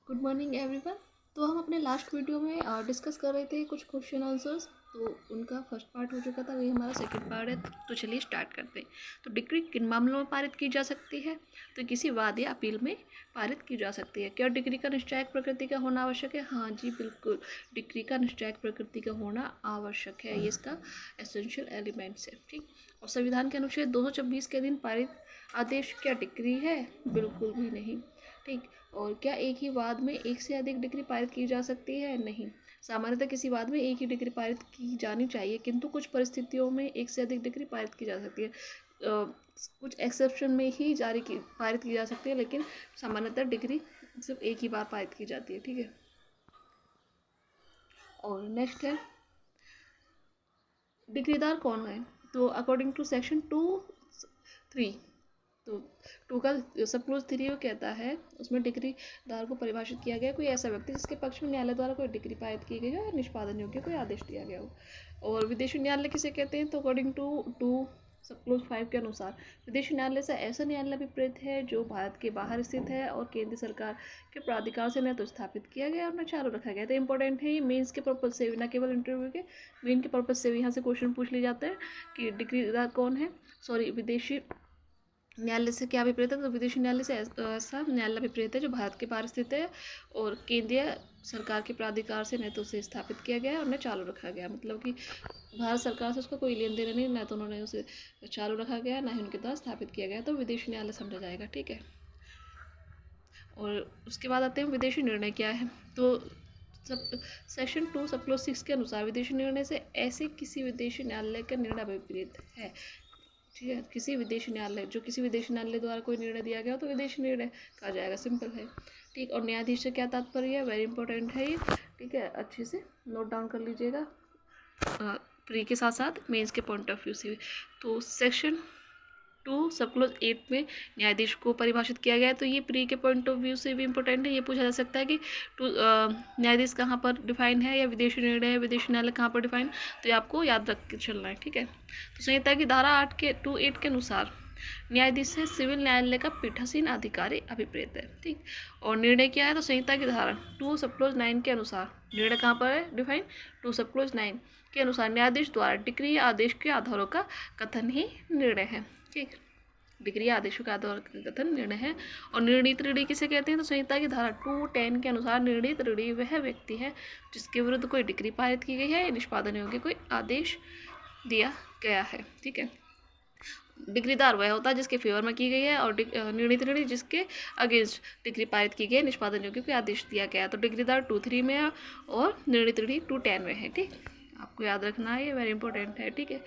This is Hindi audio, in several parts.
Good morning everyone. तो हम अपने लास्ट वीडियो में डिस्कस कर रहे थे कुछ क्वेश्चन आंसर्स। तो उनका फर्स्ट पार्ट हो चुका था, वही हमारा सेकंड पार्ट है। तो चलिए स्टार्ट करते हैं। तो डिक्री किन मामलों में पारित की जा सकती है? तो किसी वाद या अपील में पारित की जा सकती है। क्या डिक्री का निश्चायक प्रकृति का होना आवश्यक है? हाँ जी बिल्कुल, डिक्री का निश्चायक प्रकृति का होना आवश्यक है। ये इसका एसेंशियल एलिमेंट्स है। ठीक। और संविधान के अनुच्छेद 226 के दिन पारित आदेश क्या डिक्री है? बिल्कुल भी नहीं। ठीक। और क्या एक ही वाद में एक से अधिक डिग्री पारित की जा सकती है? नहीं। सामान्यतः किसी वाद में एक ही डिग्री पारित की जानी चाहिए, किंतु कुछ परिस्थितियों में एक से अधिक डिग्री पारित की जा सकती है। कुछ एक्सेप्शन में ही पारित की जा सकती है, लेकिन सामान्यतः डिग्री सिर्फ एक ही बार पारित की जाती है। ठीक है। और नेक्स्ट है, डिग्रीदार कौन है? तो अकॉर्डिंग टू सेक्शन 2(3), तो टू का सब क्लोज 3 वो कहता है, उसमें डिग्रीदार को परिभाषित किया गया कोई ऐसा व्यक्ति जिसके पक्ष में न्यायालय द्वारा कोई डिग्री पारित की गई हो या निष्पादन योग्य कोई आदेश दिया गया हो। और विदेशी न्यायालय किसे कहते हैं? तो अकॉर्डिंग टू सब क्लोज 5 के अनुसार विदेशी न्यायालय से ऐसा न्यायालय अभिप्रेत है जो भारत के बाहर स्थित है और केंद्र सरकार के प्राधिकार से न तो स्थापित किया गया और न चालू रखा गया। तो इंपॉर्टेंट है ये मेंस के पर्पज से भी, न केवल इंटरव्यू के, मेन के पर्पज से भी यहाँ से क्वेश्चन पूछ लिए जाते हैं कि डिग्रीदार कौन है। सॉरी, विदेशी न्यायालय से क्या अभिप्रेत है? तो विदेशी न्यायालय से ऐसा न्यायालय अभिप्रेत है जो भारत के बाहर स्थित है और केंद्रीय सरकार के प्राधिकार से न तो उसे स्थापित किया गया और न चालू रखा गया। मतलब कि भारत सरकार से उसका कोई लेन देन नहीं, न तो उन्होंने उसे चालू रखा गया, ना ही उनके द्वारा स्थापित किया गया। तो विदेशी न्यायालय समझा जाएगा। ठीक है। और उसके बाद आते हैं विदेशी निर्णय क्या है। तो सब सेक्शन 2 सब क्लोज 6 के अनुसार विदेशी निर्णय से ऐसे किसी विदेशी न्यायालय का निर्णय अभिप्रेत है। ठीक है। किसी विदेशी न्यायालय द्वारा कोई निर्णय दिया गया हो तो विदेशी निर्णय कहा जाएगा। सिंपल है। ठीक। और न्यायाधीश से क्या तात्पर्य है? वेरी इंपॉर्टेंट है ये। ठीक है, अच्छे से नोट डाउन कर लीजिएगा, प्री के साथ साथ मेंस के पॉइंट ऑफ व्यू से भी। तो सेक्शन 2 सब क्लोज 8 में न्यायाधीश को परिभाषित किया गया है। तो ये प्री के पॉइंट ऑफ व्यू से भी इंपॉर्टेंट है। ये पूछा जा सकता है कि न्यायाधीश कहाँ पर डिफाइन है या विदेशी निर्णय है, विदेशी न्यायालय कहाँ पर डिफाइन, तो ये आपको याद रख के चलना है। ठीक है। तो संहिता की धारा 8 के अनुसार न्यायाधीश से सिविल न्यायालय का पीठासीन अधिकारी अभिप्रेत है। ठीक। और निर्णय क्या है? तो संहिता की धारा 2 सब क्लोज 9 के अनुसार निर्णय कहाँ पर है डिफाइन? 2 सब क्लोज 9 के अनुसार न्यायाधीश द्वारा डिक्री या आदेश के आधारों का कथन ही निर्णय है। ठीक। डिग्री या आदेशों के आधार का कथन निर्णय है। और निर्णीत ऋणी किसे कहते हैं? तो संहिता की धारा 210 के अनुसार निर्णीत ऋणी वह व्यक्ति है जिसके विरुद्ध कोई डिग्री पारित की गई है या निष्पादन योग्य कोई आदेश दिया गया है। ठीक है। डिग्रीदार वह होता है जिसके फेवर में की गई है, और निर्णीत ऋणी जिसके अगेंस्ट डिग्री पारित की गई है, निष्पादन योग्य कोई आदेश दिया गया है। तो डिग्रीदार 2(3) में है और निर्णीत ऋणी 2(10) में है। ठीक। आपको याद रखना है, ये वेरी इंपॉर्टेंट है। ठीक है।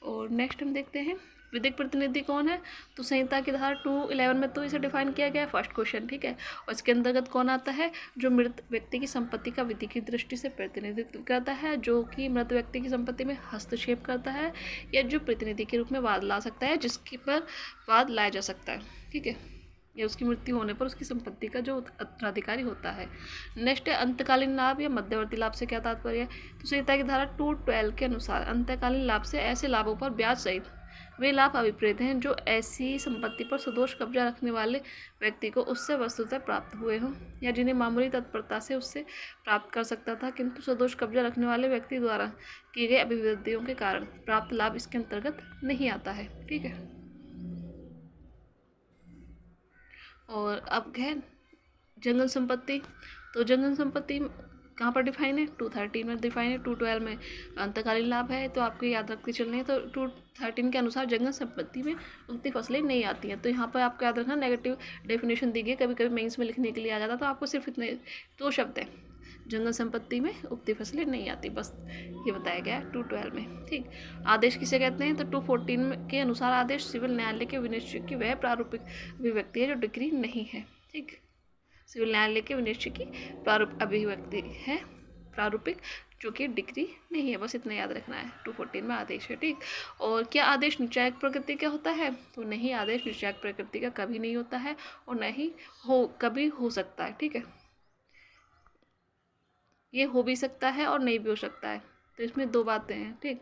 और नेक्स्ट हम देखते हैं विधिक प्रतिनिधि कौन है। तो संहिता की धारा 211 में तो इसे डिफाइन किया गया है, फर्स्ट क्वेश्चन। ठीक है। और इसके अंतर्गत कौन आता है? जो मृत व्यक्ति की संपत्ति का विधि की दृष्टि से प्रतिनिधित्व करता है, जो कि मृत व्यक्ति की संपत्ति में हस्तक्षेप करता है, या जो प्रतिनिधि के रूप में वाद ला सकता है, जिसके पर वाद लाया जा सकता है। ठीक है। या उसकी मृत्यु होने पर उसकी संपत्ति का जो उत्तराधिकारी होता है। नेक्स्ट है अंतकालीन लाभ या मध्यवर्ती लाभ से क्या तात्पर्य है। तो संहिता की धारा 212 के अनुसार अंतकालीन लाभ से ऐसे लाभों पर ब्याज सहित वे लाभ अभिप्रेत हैं जो ऐसी संपत्ति पर सदोष कब्जा रखने वाले व्यक्ति को उससे वस्तुतः प्राप्त हुए हों, या जिन्हें मामूली तत्परता से उससे प्राप्त कर सकता था, किंतु सदोष कब्जा रखने वाले व्यक्ति द्वारा किए गए अभिवृद्धियों के कारण प्राप्त लाभ इसके अंतर्गत नहीं आता है। ठीक है। और अब है जंगल संपत्ति। तो जंगल संपत्ति कहाँ पर डिफाइन है? 213 में डिफाइन है। 212 में अंतकालीन लाभ है। तो आपको याद रख के चलने हैं। तो 213 के अनुसार जंगल संपत्ति में उगती फसलें नहीं आती हैं। तो यहाँ पर आपको याद रखना, नेगेटिव डेफिनेशन दी गई, कभी कभी मेंस में लिखने के लिए आ जाता। तो आपको सिर्फ इतने 2 शब्द हैं, जंगल संपत्ति में उगती फसलें नहीं आती, बस ये बताया गया है 212 में। ठीक। आदेश किसे कहते हैं? तो 214 के अनुसार आदेश सिविल न्यायालय के विनिश्चय की वह प्रारूपिक अभिव्यक्ति है जो डिग्री नहीं है। ठीक। सिविल न्यायालय के विनिश्चय की प्रारूप अभिव्यक्ति है, प्रारूपिक, जो कि डिग्री नहीं है। बस इतना याद रखना है। 214 में आदेश है। ठीक। और क्या आदेश निश्चायक प्रकृति का होता है? तो नहीं, आदेश निश्चायक प्रकृति का कभी नहीं होता है, और नहीं कभी हो सकता है। ठीक है। ये हो भी सकता है और नहीं भी हो सकता है, तो इसमें 2 बातें हैं। ठीक।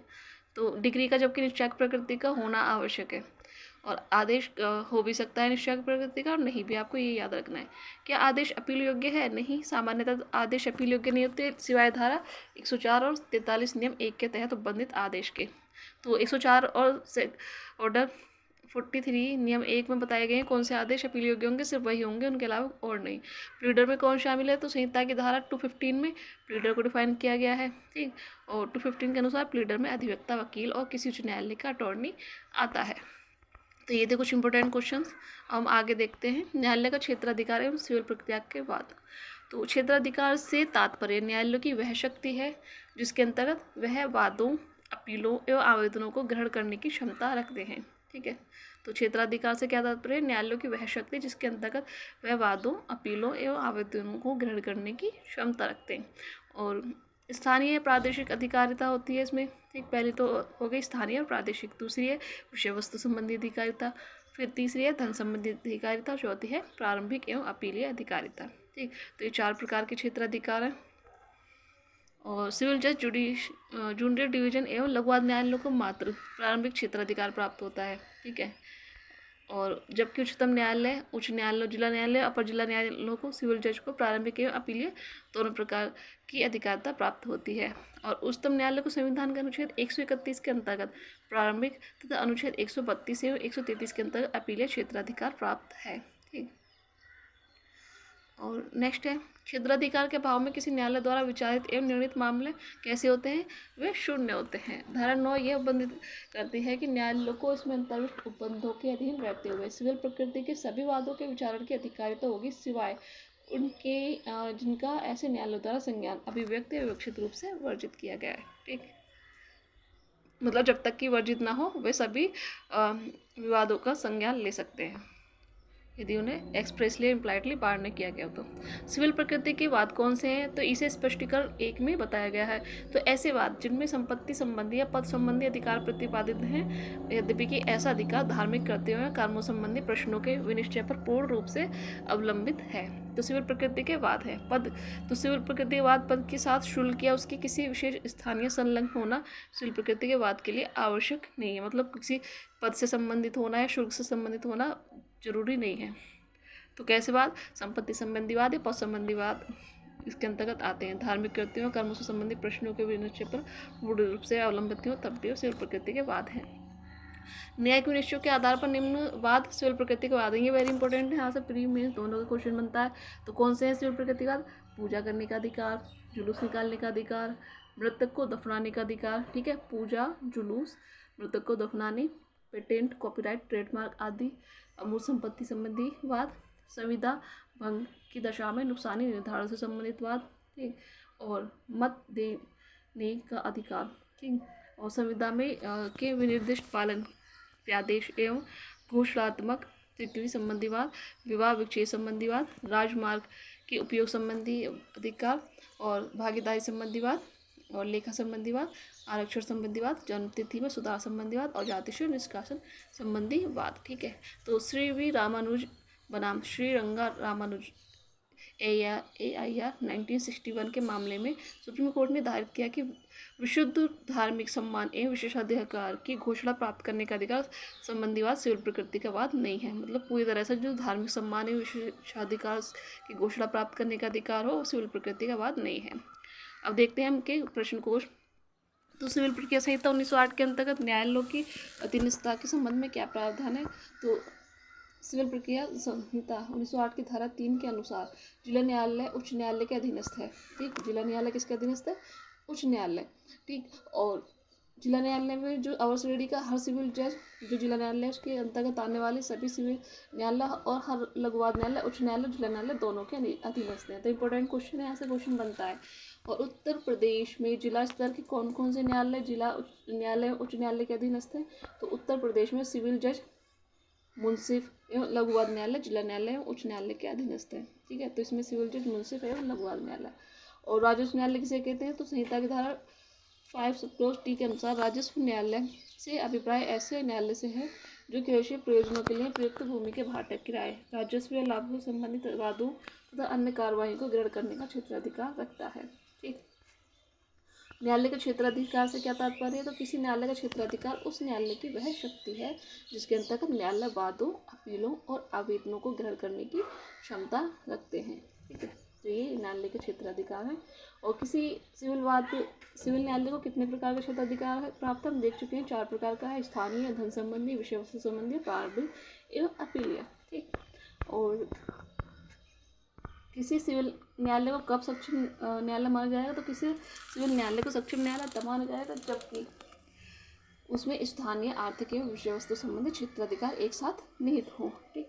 तो डिग्री का जबकि निश्चायक प्रकृति का होना आवश्यक है। और आदेश हो भी सकता है निश्चय प्रकृति का और नहीं भी, आपको ये याद रखना है। क्या आदेश अपील योग्य है? नहीं, सामान्यतः आदेश अपील योग्य नहीं होते सिवाय धारा 104 और 43 नियम 1 के तहत उपबंधित आदेश के। तो 104 और ऑर्डर 43 नियम 1 में बताए गए हैं कौन से आदेश अपील योग्य होंगे, सिर्फ वही होंगे, उनके अलावा और नहीं। प्लीडर में कौन शामिल है? तो संहिता की धारा 215 में प्लीडर को डिफाइन किया गया है, ठीक। और 215 के अनुसार प्लीडर में अधिवक्ता, वकील और किसी उच्च न्यायालय का अटॉर्नी आता है। तो ये थे कुछ इंपॉर्टेंट क्वेश्चंस। हम आगे देखते हैं न्यायालय का क्षेत्राधिकार एवं सिविल प्रक्रिया के बाद। तो क्षेत्राधिकार से तात्पर्य न्यायालय की वह शक्ति है जिसके अंतर्गत वह वादों, अपीलों एवं आवेदनों को ग्रहण करने की क्षमता रखते हैं, ठीक है। तो क्षेत्राधिकार से क्या तात्पर्य? न्यायालय की वह शक्ति जिसके अंतर्गत वह वादों, अपीलों एवं आवेदनों को ग्रहण करने की क्षमता रखते हैं। और स्थानीय प्रादेशिक अधिकारिता होती है इसमें, ठीक। पहली तो हो गई स्थानीय और प्रादेशिक, दूसरी है विषय वस्तु संबंधी अधिकारिता, फिर तीसरी है धन संबंधी अधिकारिता, चौथी है प्रारंभिक एवं अपीलीय अधिकारिता, ठीक। तो ये 4 प्रकार के क्षेत्राधिकार हैं। और सिविल जज, जूनियर डिवीजन एवं लघु न्यायालयों को मात्र प्रारंभिक क्षेत्राधिकार प्राप्त होता है, ठीक है। और जबकि उच्चतम न्यायालय, उच्च न्यायालय, जिला न्यायालय, अपर जिला न्यायालयों को, सिविल जज को प्रारंभिक एवं अपीलीय दोनों प्रकार की अधिकारिता प्राप्त होती है। और उच्चतम न्यायालय को संविधान के अनुच्छेद 131 के अंतर्गत प्रारंभिक तथा अनुच्छेद 132 एवं 133 के अंतर्गत अपीलीय क्षेत्राधिकार प्राप्त है, ठीक। और नेक्स्ट है क्षेत्राधिकार के अभाव में किसी न्यायालय द्वारा विचारित एवं निर्णीत मामले कैसे होते हैं? वे शून्य होते हैं। धारा 9 यह उपबंधित करती है कि न्यायालय को इसमें अंतर्विष्ट उपबंधों के अधीन रहते हुए सिविल प्रकृति के सभी वादों के विचारण की अधिकारिता होगी, सिवाय उनके जिनका ऐसे न्यायालय द्वारा संज्ञान, अभिव्यक्त या विवक्षित रूप से वर्जित किया गया है, ठीक। मतलब जब तक कि वर्जित ना हो वे सभी विवादों का संज्ञान ले सकते हैं, यदि उन्हें एक्सप्रेसली इम्प्लाइडली बाहर नहीं किया गया तो। सिविल प्रकृति के वाद कौन से हैं? तो इसे स्पष्टीकरण 1 में बताया गया है। तो ऐसे वाद जिनमें संपत्ति संबंधी या पद संबंधी अधिकार प्रतिपादित हैं, यद्यपि कि ऐसा अधिकार धार्मिक कर्तव्यों या कर्मों संबंधी प्रश्नों के विनिश्चय पर पूर्ण रूप से अवलंबित है, तो सिविल प्रकृति के वाद है। पद, तो सिविल प्रकृति के वाद पद के साथ शुल्क या उसकी किसी विशेष स्थानीय संलग्न होना सिविल प्रकृति के वाद के लिए आवश्यक नहीं है। मतलब किसी पद से संबंधित होना या शुल्क से संबंधित होना जरूरी नहीं है। तो कैसे वाद? संपत्ति संबंधी वाद या पद संबंधी वाद इसके अंतर्गत आते हैं। धार्मिक कृत्यों, कर्मों से संबंधित प्रश्नों के विनिश्चय पर पूर्ण रूप से अवलंबित हो तब भी सिविल प्रकृति के वाद हैं। न्यायिक विनिश्चयों के आधार पर निम्न वाद सिविल प्रकृति के वाद हैं। ये वेरी इंपॉर्टेंट है, यहाँ से प्री में दोनों का क्वेश्चन बनता है। तो कौन से हैं सिविल प्रकृति वाद? पूजा करने का अधिकार, जुलूस निकालने का अधिकार, मृतक को दफनाने का अधिकार, ठीक है। पूजा, जुलूस, मृतक को दफनाने, पेटेंट, कॉपीराइट, ट्रेडमार्क आदि, अमूर्त संपत्ति संबंधी वाद, संविदा भंग की दशा में नुकसानी निर्धारण से संबंधित वाद, ठीक। और मत देने का अधिकार, ठीक। और संविदा में के विनिर्दिष्ट पालन, व्यादेश एवं घोषणात्मक स्वीकृति संबंधी वाद, विवाह विच्छेद संबंधी वाद, राजमार्ग के उपयोग संबंधी अधिकार और भागीदारी संबंधी वाद, और लेखा संबंधी वाद, आरक्षण संबंधी वाद, जन्मतिथि में सुधार संबंधी वाद और जातिश्री निष्कासन संबंधी वाद, ठीक है। तो श्री वी रामानुज बनाम श्री रंगा रामानुज AIR 1961 के मामले में सुप्रीम कोर्ट ने दायर किया कि विशुद्ध धार्मिक सम्मान एवं विशेषाधिकार की घोषणा प्राप्त करने का अधिकार संबंधी वाद सिविल प्रकृति का वाद नहीं है। मतलब पूरी तरह से जो धार्मिक सम्मान एवं विशेषाधिकार की घोषणा प्राप्त करने का अधिकार हो सिविल प्रकृति का वाद नहीं है। अब देखते हैं हम के प्रश्न कोश। तो सिविल प्रक्रिया संहिता 1908 के अंतर्गत न्यायालयों की अधीनस्था के संबंध में क्या प्रावधान है? तो सिविल प्रक्रिया संहिता 1908 की धारा 3 के अनुसार जिला न्यायालय उच्च न्यायालय के अधीनस्थ है, ठीक। जिला न्यायालय किसके अधीनस्थ है? उच्च न्यायालय, ठीक। और जिला न्यायालय में जो अवर श्रेणी का हर सिविल जज जो जिला न्यायालय उसके अंतर्गत आने वाले सभी सिविल न्यायालय और हर लघु न्यायालय, उच्च न्यायालय, जिला न्यायालय दोनों के अधीनस्थ हैं। तो इंपॉर्टेंट क्वेश्चन है, यहाँ से क्वेश्चन बनता है। और उत्तर प्रदेश में जिला स्तर के कौन कौन से न्यायालय जिला न्यायालय उच्च न्यायालय के अधीनस्थ हैं? तो उत्तर प्रदेश में सिविल जज, मुंसिफ एवं लघु न्यायालय जिला न्यायालय एवं उच्च न्यायालय के अधीनस्थ है, ठीक है। तो इसमें सिविल जज, मुंसिफ एवं लघु न्यायालय। और राजस्व न्यायालय किसे कहते हैं? तो संहिता की धारा 5 के अनुसार राजस्व न्यायालय से अभिप्राय ऐसे न्यायालय से है जो कृषि प्रयोजनों के लिए प्रयुक्त भूमि के भाटे, किराए, राजस्व या लाभों से संबंधित वादों तथा अन्य कार्रवाई को ग्रहण करने का क्षेत्राधिकार रखता है, ठीक। न्यायालय के क्षेत्राधिकार से क्या तात्पर्य है? तो किसी न्यायालय का क्षेत्राधिकार उस न्यायालय की वह शक्ति है जिसके अंतर्गत न्यायालय वादों, अपीलों और आवेदनों को ग्रहण करने की क्षमता रखते हैं। ठीक है, तो ये न्यायालय के क्षेत्राधिकार है। और किसी सिविल न्यायालय को कितने प्रकार का क्षेत्राधिकार है प्राप्त हम देख चुके हैं। 4 प्रकार का है: स्थानीय, धन संबंधी, विषय वस्तु संबंधी, प्रारंभिक एवं अपीलीय। ठीक, और किसी सिविल न्यायालय को कब सक्षम न्यायालय माना जाएगा? तो किसी सिविल न्यायालय को सक्षम न्यायालय तब माना जाएगा जबकि उसमें स्थानीय, आर्थिक एवं विषय वस्तु संबंधी क्षेत्राधिकार एक साथ निहित हो। ठीक,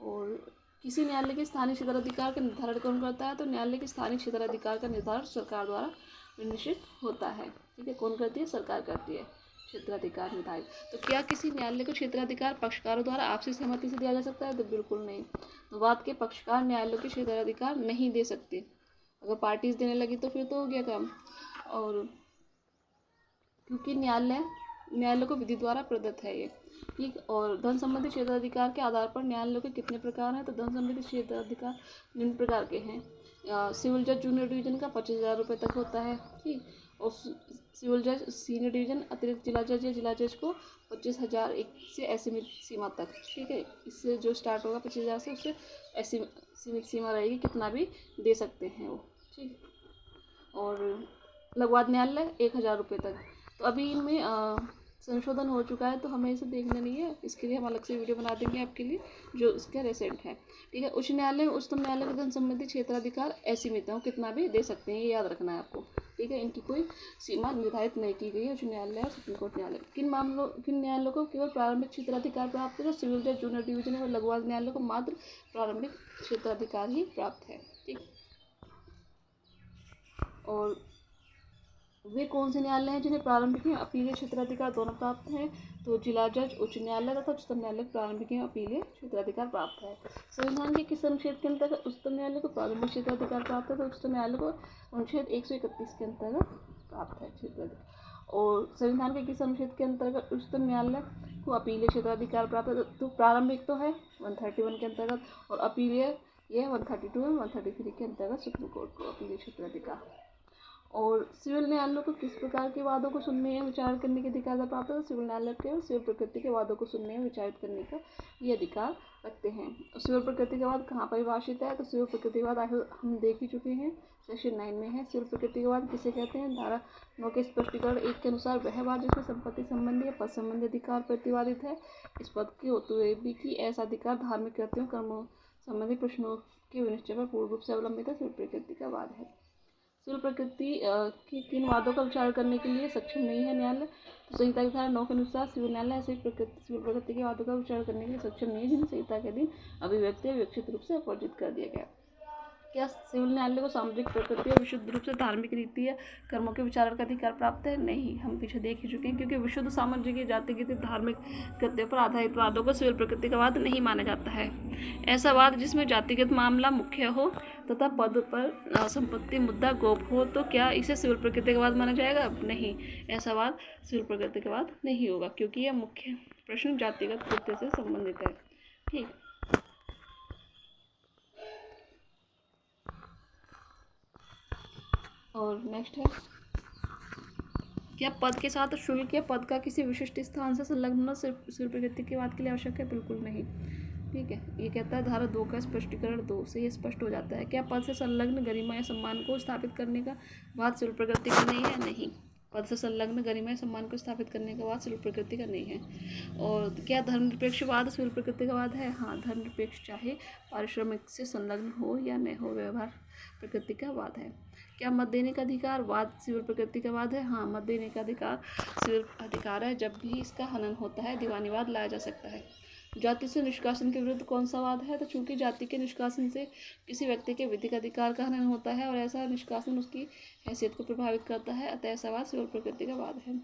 और किसी न्यायालय के स्थानीय क्षेत्राधिकार का निर्धारण कौन करता है? तो न्यायालय के स्थानीय क्षेत्राधिकार का निर्धारण सरकार द्वारा निश्चित होता है। ठीक है, कौन करती है? सरकार करती है क्षेत्राधिकार निर्धारित। तो क्या किसी न्यायालय को क्षेत्राधिकार पक्षकारों द्वारा आपसी सहमति से दिया जा सकता है? तो बिल्कुल नहीं। तो वाद के पक्षकार न्यायालय के क्षेत्राधिकार नहीं दे सकते। अगर पार्टीज देने लगी तो फिर तो हो गया काम। और क्योंकि न्यायालय को विधि द्वारा प्रदत्त है ये। ठीक, और धन संबंधी क्षेत्राधिकार के आधार पर न्यायालयों के कितने प्रकार हैं? तो धन संबंधी क्षेत्राधिकार निम्न प्रकार के हैं। सिविल जज जूनियर डिवीजन का 25,000 रुपये तक होता है। ठीक, और सिविल जज सीनियर डिवीजन अतिरिक्त जिला जज या जिला जज को 25,000 से असीमित सीमा तक। ठीक है, इससे जो स्टार्ट होगा 25,000 से, उससे सीमित सीमा रहेगी, कितना भी दे सकते हैं वो। ठीक, और लघुवाद न्यायालय 1,000 रुपये तक। तो अभी इनमें संशोधन हो चुका है, तो हमें इसे देखना नहीं है। इसके लिए हम अलग से वीडियो बना देंगे आपके लिए जो इसका रिसेंट है। ठीक है, उच्च न्यायालय उच्चतम न्यायालय के धन संबंधी क्षेत्राधिकार असीमित है, कितना भी दे सकते हैं, ये याद रखना है आपको। ठीक है, इनकी कोई सीमा निर्धारित नहीं की गई है। उच्च न्यायालय और सुप्रीम कोर्ट न्यायालय किन न्यायालयों को केवल प्रारंभिक क्षेत्राधिकार प्राप्त है? सिविल जज जूनियर डिवीजन और लघुवाद न्यायालय को मात्र प्रारंभिक क्षेत्राधिकार ही प्राप्त है। ठीक, और वे कौन से न्यायालय हैं जिन्हें प्रारंभिक एवं अपीलीय क्षेत्राधिकार दोनों प्राप्त हैं? तो जिला जज उच्च न्यायालय तथा उच्चतम न्यायालय प्रारंभिक एवं अपीलीय क्षेत्राधिकार प्राप्त है। संविधान के किस अनुच्छेद के अंतर्गत उच्चतम न्यायालय को प्रारंभिक क्षेत्राधिकार प्राप्त है? तो उच्चतम न्यायालय को अनुच्छेद 131 के अंतर्गत प्राप्त है क्षेत्राधिकार। और संविधान के किस अनुच्छेद के अंतर्गत उच्चतम न्यायालय को अपीलीय क्षेत्राधिकार प्राप्त है? तो प्रारंभिक तो है 131 के अंतर्गत, और अपीलीय यह 132 और 133 के अंतर्गत सुप्रीम कोर्ट को अपीलीय क्षेत्राधिकार। और सिविल न्यायालयों को किस प्रकार के वादों को सुनने या विचार करने के अधिकार प्राप्त है? सिविल न्यायालय के सिविल प्रकृति के वादों को सुनने या विचारित करने का ये अधिकार रखते हैं। सिविल प्रकृति का वाद कहाँ परिभाषित है? तो सिविल प्रकृति का वाद हम देख ही चुके हैं, सेक्शन 9 में है। सिविल प्रकृति का वाद किसे कहते हैं? धारा 9 के स्पष्टीकरण 1 के अनुसार वह वाद जिसमें संपत्ति संबंधी या पद संबंधी अधिकार प्रतिवादित है, इस पद के होते हुए भी कि ऐसा अधिकार धार्मिक कृत्यों, कर्मों संबंधी प्रश्नों के विनिश्चय पर पूर्ण रूप से अवलंबित है, सिविल प्रकृति का वाद है। सिविल प्रकृति की किन वादों का विचार करने के लिए सक्षम नहीं है न्यायालय? तो संहिता की धारा 9 के अनुसार सिविल न्यायालय सिविल प्रकृति के वादों का विचार करने के लिए सक्षम नहीं है जिन्हें संहिता के अधीन अभिव्यक्ति विकसित रूप से अपवर्जित कर दिया गया। क्या सिविल न्यायालय को सामाजिक प्रकृति और विशुद्ध रूप से धार्मिक रीति या कर्मों के विचारण का अधिकार प्राप्त है? नहीं, हम पीछे देख ही चुके हैं, क्योंकि विशुद्ध सामाजिक, जातिगत, धार्मिक कृत्यों पर आधारित वादों को सिविल प्रकृति का वाद नहीं माना जाता है। ऐसा वाद जिसमें जातिगत मामला मुख्य हो तथा पद पर संपत्ति मुद्दा गोप हो, तो क्या इसे सिविल प्रकृति का वाद माना जाएगा? नहीं, ऐसा वाद सिविल प्रकृति का वाद नहीं होगा, क्योंकि यह मुख्य प्रश्न जातिगत कृत्य से संबंधित है। ठीक, और नेक्स्ट है, क्या पद के साथ शुल्क या पद का किसी विशिष्ट स्थान से संलग्न होना सिविल प्रकृति के वाद के लिए आवश्यक है? बिल्कुल नहीं। ठीक है, ये कहता है धारा 2 का स्पष्टीकरण 2 से ये स्पष्ट हो जाता है। क्या पद से संलग्न गरिमा या सम्मान को स्थापित करने का वाद सिविल प्रकृति का नहीं है? नहीं, पद से संलग्न गरिमा या सम्मान को स्थापित करने का वाद सिविल प्रकृति का नहीं है। और क्या धर्मनिरपेक्ष वाद सिविल प्रकृति का वाद है? हाँ, धर्मनिरपेक्ष चाहे पारिश्रमिक से संलग्न हो या न हो, व्यवहार प्रकृति का वाद है। क्या मत देने का अधिकार वाद सिविल प्रकृति का वाद है? हाँ, मत देने का अधिकार सिविल अधिकार है। जब भी इसका हनन होता है दीवानी वाद लाया जा सकता है। जाति से निष्कासन के विरुद्ध कौन सा वाद है? तो चूंकि जाति के निष्कासन से किसी व्यक्ति के विधिक अधिकार का हनन होता है और ऐसा निष्कासन उसकी हैसियत को प्रभावित करता है, अतः ऐसा वाद सिविल प्रकृति का वाद है।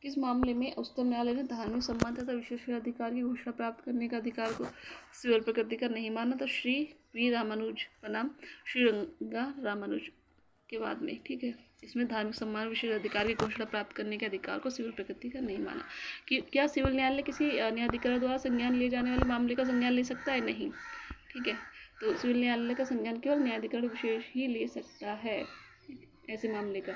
किस मामले में उच्चतम न्यायालय ने धार्मिक सम्मान तथा विशेष अधिकार की घोषणा प्राप्त करने का अधिकार को सिविल प्रकृति का नहीं माना? तो श्री वी रामानुज बनाम श्रीरंगा रामानुज के वाद में। ठीक है, इसमें धार्मिक सम्मान विशेष अधिकार की घोषणा प्राप्त करने के अधिकार को सिविल प्रकृति का नहीं माना। कि क्या सिविल न्यायालय किसी न्यायाधिकरण द्वारा संज्ञान लिए जाने वाले मामले का संज्ञान ले सकता है? नहीं। ठीक है, तो सिविल न्यायालय का संज्ञान केवल न्यायाधिकरण विशेष ही ले सकता है। ऐसे मामले का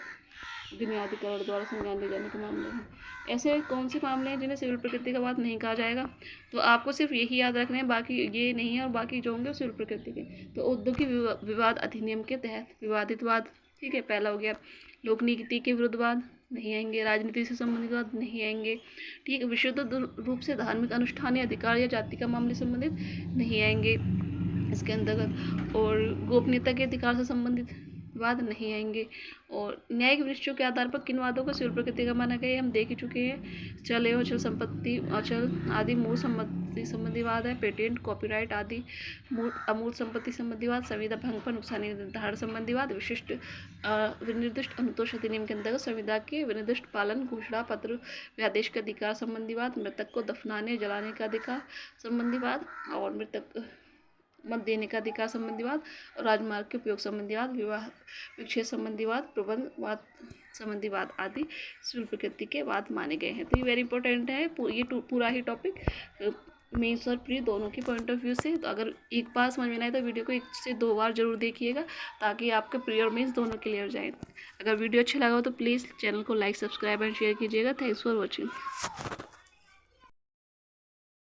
भिन्नाधिकरण द्वारा संज्ञान दिए जाने के मामले में। ऐसे कौन से मामले हैं जिन्हें सिविल प्रकृति का वाद नहीं कहा जाएगा? तो आपको सिर्फ यही याद रखना है, बाकी ये नहीं है, और बाकी जो होंगे वो सिविल प्रकृति के। तो औद्योगिक विवाद अधिनियम के तहत विवादित वाद, ठीक है, पहला हो गया। लोक नीति के विरुद्ध वाद नहीं आएंगे। राजनीति से संबंधित वाद नहीं आएंगे, ठीक है। विशुद्ध रूप से धार्मिक अनुष्ठान या अधिकार या जाति का मामले संबंधित नहीं आएंगे इसके अंतर्गत। और गोपनीयता के अधिकार से संबंधित वाद नहीं आएंगे। और न्यायिक विनिश्चयों के आधार पर किन वादों को सिविल प्रकृति का माना गया हम देख ही चुके हैं। चल एवं अचल संपत्ति, अचल आदि मूल संपत्ति संबंधी वाद है। पेटेंट, कॉपीराइट आदि अमूर्त संपत्ति संबंधी वाद। संविदा भंग पर नुकसान निर्धारण संबंधी वाद। विशिष्ट विनिर्दिष्ट अनुतोष अधिनियम के अंतर्गत संविदा के विनिर्दिष्ट पालन, घोषणा पत्र व्यादेश के अधिकार संबंधी वाद। मृतक को दफनाने जलाने का अधिकार संबंधी वाद। और मृतक मत देने का अधिकार संबंधी वाद। और राजमार्ग के उपयोग संबंधी वाद। विवाह विच्छेद संबंधी वाद, प्रबंध वाद संबंधी वाद आदि सिविल प्रकृति के वाद माने गए हैं। तो ये वेरी इंपॉर्टेंट है, ये पूरा ही टॉपिक मेंस और प्री दोनों की पॉइंट ऑफ व्यू से। तो अगर एक बार समझ में ना आए तो वीडियो को 1 से 2 बार जरूर देखिएगा, ताकि आपके प्री और मेंस दोनों क्लियर हो जाए। अगर वीडियो अच्छा लगा हो तो प्लीज़ चैनल को लाइक, सब्सक्राइब एंड शेयर कीजिएगा। Thanks for watching.